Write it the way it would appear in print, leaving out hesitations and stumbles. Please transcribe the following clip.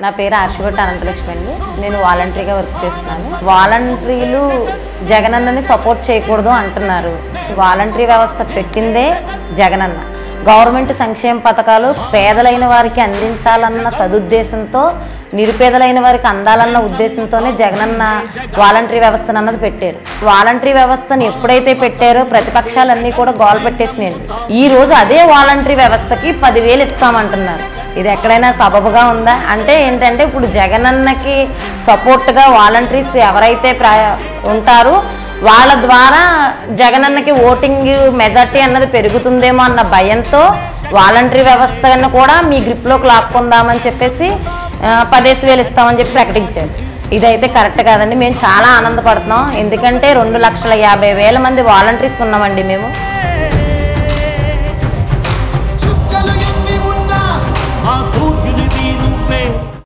నా పేరు ఆర్షిభట్ అనంతలక్ష్మి అండి. నేను వాలంటరీగా వర్క్ చేస్తున్నాను. వాలంటీర్లు జగనన్నని సపోర్ట్ చేయకూడదు అంటున్నారు. వాలంటరీ వ్యవస్థ పెట్టిందే జగనన్న. గవర్నమెంట్ సంక్షేమ పథకాలు పేదలైన వారికి అందించాలన్న సదుద్దేశంతో, నిరుపేదలైన వారికి అందాలన్న ఉద్దేశంతోనే జగనన్న వాలంటరీ వ్యవస్థను అన్నది పెట్టారు. వాలంటరీ వ్యవస్థను ఎప్పుడైతే పెట్టారో ప్రతిపక్షాలన్నీ కూడా గోల పెట్టేసినాయండి. ఈ రోజు అదే వాలంటరీ వ్యవస్థకి 10,000 ఇస్తామంటున్నారు. ఇది ఎక్కడైనా సబబుగా ఉందా? అంటే ఏంటంటే ఇప్పుడు జగనన్నకి సపోర్ట్గా వాలంటీర్స్ ఎవరైతే ఉంటారో వాళ్ళ ద్వారా జగనన్నకి ఓటింగ్ మెజార్టీ అన్నది పెరుగుతుందేమో అన్న భయంతో వాలంటరీ వ్యవస్థను కూడా మీ గ్రిప్లోకి లాక్కుందామని చెప్పేసి 15,000 ఇస్తామని చెప్పి ప్రకటించారు. ఇదైతే కరెక్ట్ కాదండి. మేము చాలా ఆనందపడుతున్నాం. ఎందుకంటే 2,50,50,000 మంది వాలంటీర్స్ ఉన్నామండి మేము.